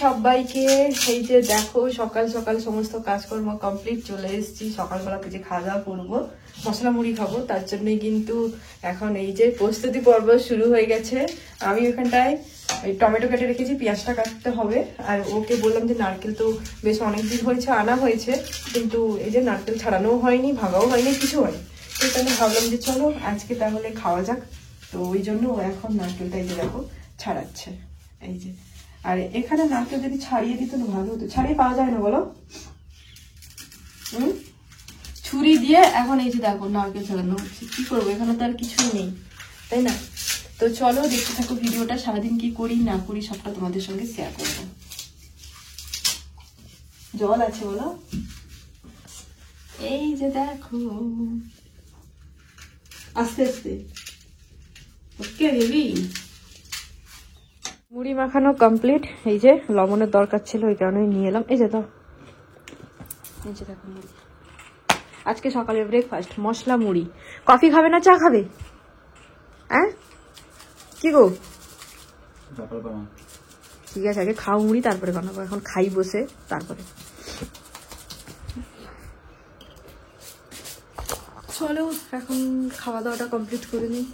সবাইকে। এই যে দেখো সকাল সকাল সমস্ত কাজকর্ম কমপ্লিট, চলে এসেছি। সকালবেলাতে যে খাওয়া দাওয়া করবো, মশলা মুড়ি খাবো, তার জন্যই কিন্তু এখন এই যে প্রস্তুতি পর্ব শুরু হয়ে গেছে। আমি ওখানটায় টমেটো কেটে রেখেছি, পেঁয়াজটা কাটতে হবে। আর ওকে বললাম যে নারকেল তো বেশ অনেকদিন হয়েছে আনা হয়েছে, কিন্তু এই যে নারকেল ছাড়ানোও হয়নি, ভাগাও হয়নি, কিছু হয়নি। তো তাহলে ভাবলাম যে চলো আজকে তাহলে খাওয়া যাক। তো ওই জন্য ও এখন নারকেলটা এই যে দেখো ছাড়াচ্ছে, এই যে। আর এখানে নারকেল যদি ছাড়িয়ে দিত না ভালো হতো, ছাড়িয়ে পাওয়া যায় না বলো? ছুরি দিয়ে এখন এই যে দেখো নারকেল ছাড়ানো হচ্ছে। কি করবো, এখানে তো আর কিছুই নেই, তাই না? তো চলো দেখতে থাকো ভিডিওটা, সারাদিন কি করি না করি সবটা তোমাদের সঙ্গে শেয়ার করবো। জল আছে বলো? এই যে দেখো, আস্তে আস্তে। ওকে বেবি, মুড়ি মাখানো কমপ্লিট। এই যে লবণের দরকার ছিল, ওই কারণেই নিয়ে এলাম। এই যে দাও, এই যে দেখো মুড়ি। আজকে সকালে ব্রেকফাস্ট মশলা মুড়ি। কফি খাবে না চা খাবে? হ্যাঁ কি গো? ঠিক আছে, আগে খাও মুড়ি, তারপরে বানাবো। এখন খাই বসে, তারপরে চলো এখন খাওয়া দাওয়াটা কমপ্লিট করে নিই।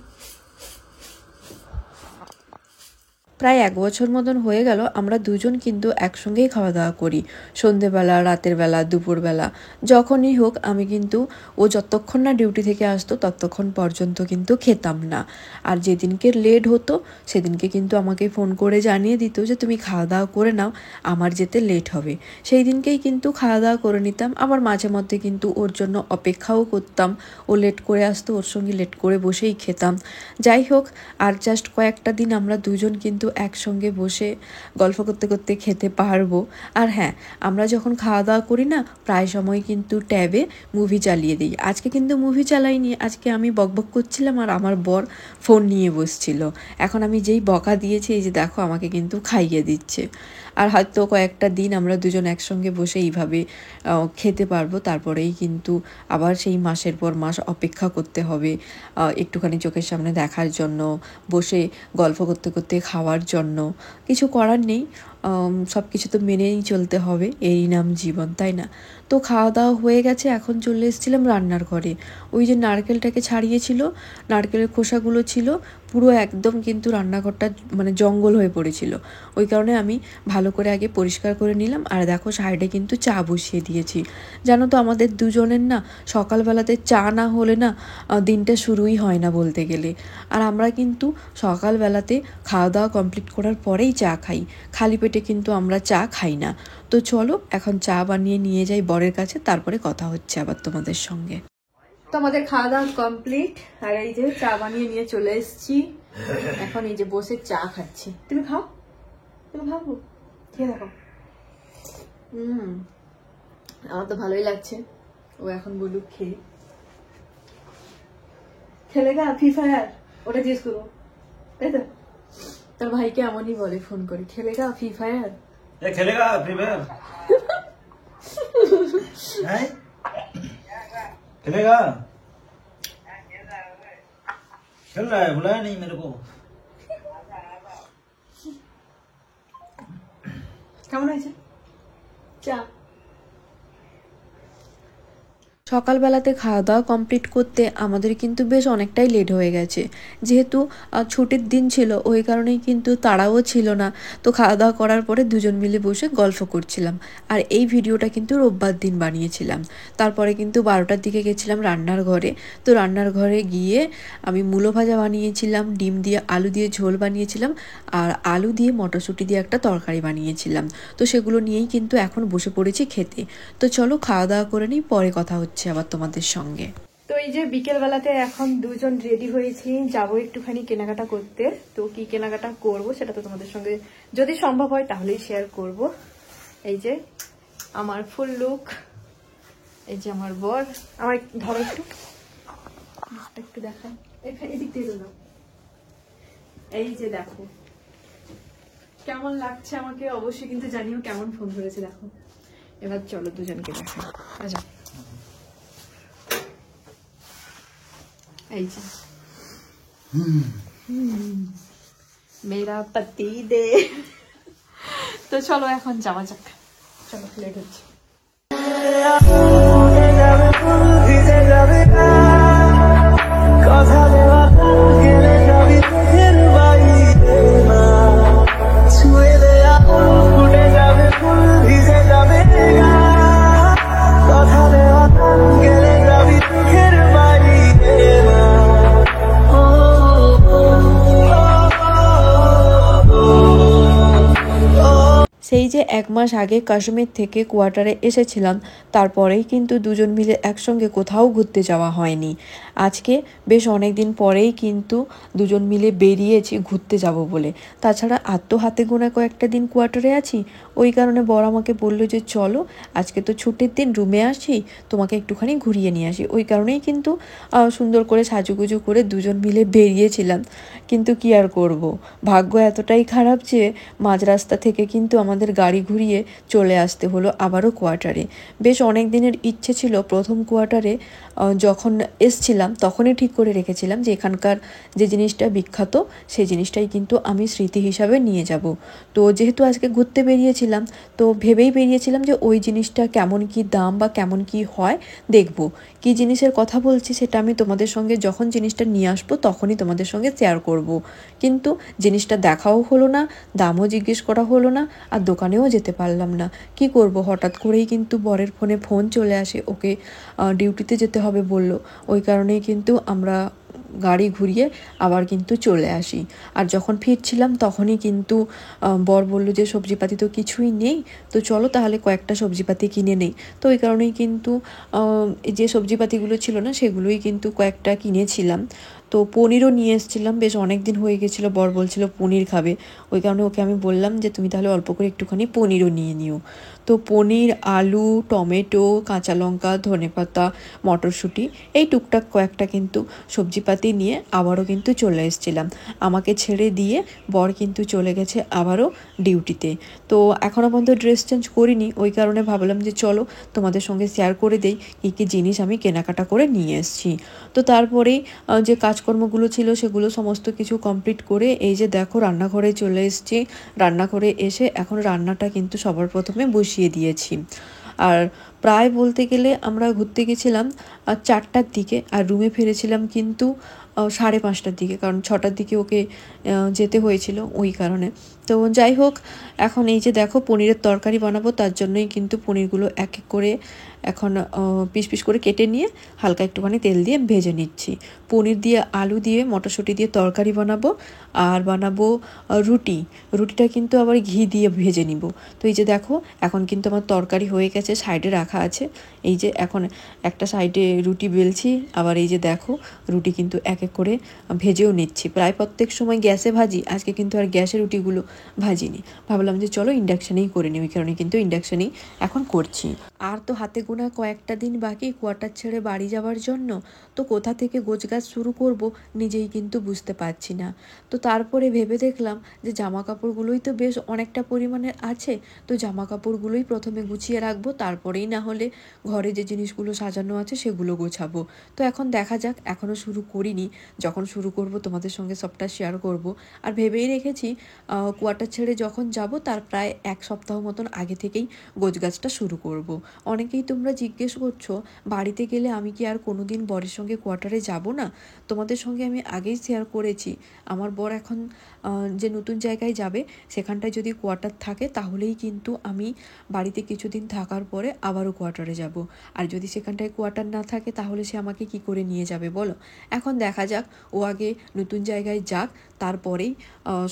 প্রায় 1 বছর মতন হয়ে গেল আমরা দুজন কিন্তু একসঙ্গেই খাওয়া দাওয়া করি, সন্ধেবেলা, রাতের বেলা, দুপুরবেলা, যখনই হোক। আমি কিন্তু ও যতক্ষণ না ডিউটি থেকে আসতো ততক্ষণ পর্যন্ত কিন্তু খেতাম না। আর যেদিনকে লেট হতো সেদিনকে কিন্তু আমাকে ফোন করে জানিয়ে দিত যে তুমি খাওয়া দাওয়া করে নাও, আমার যেতে লেট হবে। সেই দিনকেই কিন্তু খাওয়া দাওয়া করে নিতাম। আবার মাঝে মধ্যে কিন্তু ওর জন্য অপেক্ষাও করতাম, ও লেট করে আসতো, ওর সঙ্গে লেট করে বসেই খেতাম। যাই হোক, আর জাস্ট কয়েকটা দিন আমরা দুজন কিন্তু একসঙ্গে বসে গল্প করতে করতে খেতে পারবো। আর হ্যাঁ, আমরা যখন খাওয়া দাওয়া করি না, প্রায় সময় কিন্তু ট্যাবে মুভি চালিয়ে দিই। আজকে কিন্তু মুভি চালাইনি, আজকে আমি বকবক করছিলাম আর আমার বর ফোন নিয়ে বসছিল। এখন আমি যেই বকা দিয়েছি, এই যে দেখো আমাকে কিন্তু খাইয়ে দিচ্ছে। আর হয়তো কয়েকটা দিন আমরা দুজন একসঙ্গে বসে এইভাবে খেতে পারবো। তারপরেই কিন্তু আবার সেই মাসের পর মাস অপেক্ষা করতে হবে একটুখানি চোখের সামনে দেখার জন্য, বসে গল্প করতে করতে খাওয়ার জন্য। কিছু করার নেই, সব কিছু তো মেনেই চলতে হবে, এই নাম জীবন, তাই না? তো খাওয়া দাওয়া হয়ে গেছে, এখন চলে এসেছিলাম রান্নার ঘরে। ওই যে নারকেলটাকে ছাড়িয়েছিল, নারকেলের খোসাগুলো ছিল পুরো একদম, কিন্তু রান্নাঘরটা মানে জঙ্গল হয়ে পড়েছিল। ওই কারণে আমি ভালো করে আগে পরিষ্কার করে নিলাম। আর দেখো সাইডে কিন্তু চা বসিয়ে দিয়েছি। জানো তো আমাদের দুজনের না সকালবেলাতে চা না হলে না দিনটা শুরুই হয় না বলতে গেলে। আর আমরা কিন্তু সকালবেলাতে খাওয়া দাওয়া কমপ্লিট করার পরেই চা খাই, খালি পেটে কিন্তু আমরা চা খাই না। তো চলো এখন চা বানিয়ে নিয়ে যাই বরের কাছে, তারপরে কথা হচ্ছে আবার তোমাদের সঙ্গে। তো আমাদের খাওয়া দাওয়া কমপ্লিট, আর এই যে চা বানিয়ে নিয়ে চলে এসেছি। এখন এই যে বসে চা খাচ্ছি। তুমি খাও, তুমি খাবো, খেয়ে দেখো। আমার তো ভালোই লাগছে। ও এখন বলুক খেয়ে। খেলেগা ফ্রি ফায়ার, ওটা জিজ্ঞেস করবো, তাই তো? তোর ভাইকে এমনই বলে ফোন করে, খেলেগা ফ্রি ফায়ার, খেলেগা ফ্রি ফায়ার, खेलेगा? खेल रहा है, बुलाया नहीं मेरे को। কেমন হয়েছে চা? সকালবেলাতে খাওয়া দাওয়া কমপ্লিট করতে আমাদের কিন্তু বেশ অনেকটাই লেট হয়ে গেছে। যেহেতু ছুটির দিন ছিল, ওই কারণেই কিন্তু তাড়াও ছিল না। তো খাওয়া দাওয়া করার পরে দুজন মিলে বসে গল্প করছিলাম। আর এই ভিডিওটা কিন্তু রোববার দিন বানিয়েছিলাম। তারপরে কিন্তু 12টার দিকে গেছিলাম রান্নার ঘরে। তো রান্নার ঘরে গিয়ে আমি মূলো ভাজা বানিয়েছিলাম, ডিম দিয়ে আলু দিয়ে ঝোল বানিয়েছিলাম, আর আলু দিয়ে মটরশুঁটি দিয়ে একটা তরকারি বানিয়েছিলাম। তো সেগুলো নিয়েই কিন্তু এখন বসে পড়েছি খেতে। তো চলো খাওয়া দাওয়া করে নিই, পরে কথা হচ্ছে আবার তোমাদের সঙ্গে। তো এই যে বিকেল বেলাতে এখন দুজন রেডি হয়েছি, যাবো একটুখানি কেনাকাটা করতে। তো কি কেনাকাটা করব সেটা তো তোমাদের সঙ্গে যদি সম্ভব হয় তাহলেই শেয়ার করব। এই যে আমার ফুল লুক, এই যে আমার বর। আমার ধরো একটু একটু দেখা, এদিক দিয়ে দাও। এই যে দেখো কেমন লাগছে আমাকে অবশ্যই কিন্তু জানিও কেমন ফোন ধরেছে। দেখো এবার চলো দুজনকে দেখা। আচ্ছা এই যে मेरा पति दे। তো চলো এখন যাওয়া যাক, চলো লেট হচ্ছে। সেই যে 1 মাস আগে কাশ্মীর থেকে কোয়ার্টারে এসেছিলাম, তারপরেই কিন্তু দুজন মিলে একসঙ্গে কোথাও ঘুরতে যাওয়া হয়নি। আজকে বেশ অনেক দিন পরেই কিন্তু দুজন মিলে বেরিয়েছি ঘুরতে যাব বলে। তাছাড়া আর তো হাতে গোনা কয়েকটা দিন কোয়ার্টারে আছি, ওই কারণে বর আমাকে বললো যে চলো আজকে তো ছুটির দিন, রুমে আসি, তোমাকে একটুখানি ঘুরিয়ে নিয়ে আসি। ওই কারণেই কিন্তু সুন্দর করে সাজুগুজু করে দুজন মিলে বেরিয়েছিলাম। কিন্তু কি আর করব, ভাগ্য এতটাই খারাপ যে মাঝ রাস্তা থেকে কিন্তু আমাদের গাড়ি ঘুরিয়ে চলে আসতে হলো আবারও কোয়ার্টারে। বেশ অনেক দিনের ইচ্ছে ছিল, প্রথম কোয়ার্টারে যখন এসছিলাম তখনই ঠিক করে রেখেছিলাম যে এখানকার যে জিনিসটা বিখ্যাত সেই জিনিসটাই কিন্তু আমি স্মৃতি হিসাবে নিয়ে যাব। তো যেহেতু আজকে ঘুরতে বেরিয়েছিলাম, তো ভেবেই বেরিয়েছিলাম যে ওই জিনিসটা কেমন কি দাম বা কেমন কি হয় দেখব। কি জিনিসের কথা বলছি সেটা আমি তোমাদের সঙ্গে যখন জিনিসটা নিয়ে আসবো তখনই তোমাদের সঙ্গে শেয়ার করব। কিন্তু জিনিসটা দেখাও হলো না, দামও জিজ্ঞেস করা হলো না, আর দোকানেও যেতে পারলাম না। কি করব, হঠাৎ করেই কিন্তু বরের ফোনে ফোন চলে আসে, ওকে ডিউটিতে যেতে হবে বলল। ওই কারণেই কিন্তু আমরা গাড়ি ঘুরিয়ে আবার কিন্তু চলে আসি। আর যখন ফিরছিলাম তখনই কিন্তু বর বলল যে সবজিপাতি তো কিছুই নেই, তো চলো তাহলে কয়েকটা সবজিপাতি কিনে নেই। তো ওই কারণেই কিন্তু যে সবজিপাতিগুলো ছিল না সেগুলোই কিন্তু কয়েকটা কিনেছিলাম। তো পনিরও নিয়ে এসেছিলাম, বেশ অনেক দিন হয়ে গেছিলো, বর বলছিল পনির খাবে। ওই কারণে ওকে আমি বললাম যে তুমি তাহলে অল্প করে একটুখানি পনিরও নিয়ে নিও। তো পনির, আলু, টমেটো, কাঁচা লঙ্কা, ধনেপাতা, মটরশুঁটি, এই টুকটাক কয়েকটা কিন্তু সবজিপাতি নিয়ে আবারও কিন্তু চলে এসেছিলাম। আমাকে ছেড়ে দিয়ে বর কিন্তু চলে গেছে আবারও ডিউটিতে। তো এখনও পর্যন্ত ড্রেস চেঞ্জ করিনি, ওই কারণে ভাবলাম যে চলো তোমাদের সঙ্গে শেয়ার করে দেই কী কী জিনিস আমি কেনাকাটা করে নিয়ে এসেছি। তো তারপরেই যে কাজকর্মগুলো ছিল সেগুলো সমস্ত কিছু কমপ্লিট করে এই যে দেখো রান্নাঘরে চলে এসেছি। রান্নাঘরে এসে এখন রান্নাটা কিন্তু সবার প্রথমে বসিয়ে দিয়েছি। আর প্রায় বলতে গেলে আমরা ঘুরতে গেছিলাম 4টার দিকে, আর রুমে ফিরেছিলাম কিন্তু 5:30টার দিকে, কারণ 6টার দিকে ওকে যেতে হয়েছিল ওই কারণে। তো যাই হোক, এখন এই যে দেখো পনিরের তরকারি বানাবো, তার জন্যই কিন্তু পনিরগুলো এক এক করে এখন পিস পিস করে কেটে নিয়ে হালকা একটুখানি তেল দিয়ে ভেজে নিচ্ছি। পনির দিয়ে, আলু দিয়ে, মটরশুঁটি দিয়ে তরকারি বানাবো, আর বানাবো রুটিটা কিন্তু আবার ঘি দিয়ে ভেজে নিব। তো এই যে দেখো এখন কিন্তু আমার তরকারি হয়ে গেছে, সাইডে রাখা আছে। এই যে এখন একটা সাইডে রুটি বেলছি, আবার এই যে দেখো রুটি কিন্তু এক এক করে ভেজেও নিচ্ছি। প্রায় প্রত্যেক সময় গ্যাসে ভাজি, আজকে কিন্তু আর গ্যাসে রুটিগুলো ভাজিনি, ভাবলাম যে চলো ইন্ডাকশানেই করে নিই, ওই কারণে কিন্তু ইন্ডাকশানেই এখন করছি। আর তো হাতে গোনা কয়েকটা দিন বাকি কোয়ার্টার ছেড়ে বাড়ি যাওয়ার জন্য, তো কোথা থেকে গোছগাছ শুরু করব নিজেই কিন্তু বুঝতে পারছি না। তো তারপরে ভেবে দেখলাম যে জামা কাপড়গুলোই তো বেশ অনেকটা পরিমাণের আছে, তো জামা কাপড়গুলোই প্রথমে গুছিয়ে রাখবো, তারপরেই না হলে ঘরে যে জিনিসগুলো সাজানো আছে সেগুলো গোছাবো। তো এখন দেখা যাক, এখনও শুরু করিনি, যখন শুরু করব তোমাদের সঙ্গে সবটা শেয়ার করব। আর ভেবেই রেখেছি কোয়ার্টার ছেড়ে যখন যাব তার প্রায় 1 সপ্তাহ মতন আগে থেকেই গোছগাছটা শুরু করব। অনেকেই তোমরা জিজ্ঞেস করছো বাড়িতে গেলে আমি কি আর কোনো দিন বরের সঙ্গে কোয়ার্টারে যাব না? তোমাদের সঙ্গে আমি আগেই শেয়ার করেছি, আমার বর এখন যে নতুন জায়গায় যাবে সেখানটায় যদি কোয়ার্টার থাকে তাহলেই কিন্তু আমি বাড়িতে কিছুদিন থাকার পরে আবারও কোয়ার্টারে যাব। আর যদি সেখানটায় কোয়ার্টার না থাকে তাহলে সে আমাকে কি করে নিয়ে যাবে বলো? এখন দেখা যাক, ও আগে নতুন জায়গায় যাক, তারপরেই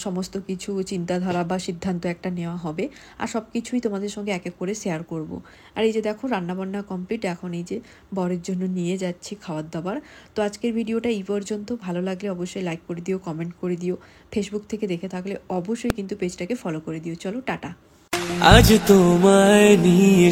সমস্ত কিছু চিন্তাধারা বা সিদ্ধান্ত একটা নেওয়া হবে। আর সব কিছুই তোমাদের সঙ্গে এক এক করে শেয়ার করব। আর এই যে দেখো রান্নাবান্না কমপ্লিট, এখন এই যে বরের জন্য নিয়ে যাচ্ছি খাবার দাবার। তো আজকের ভিডিওটা এই পর্যন্ত, ভালো লাগলে অবশ্যই লাইক করে দিও, কমেন্ট করে দিও, ফেসবুক থেকে দেখে থাকলে অবশ্যই কিন্তু পেজটাকে ফলো করে দিও। চলো টাটা। আজ তোমায় নিয়ে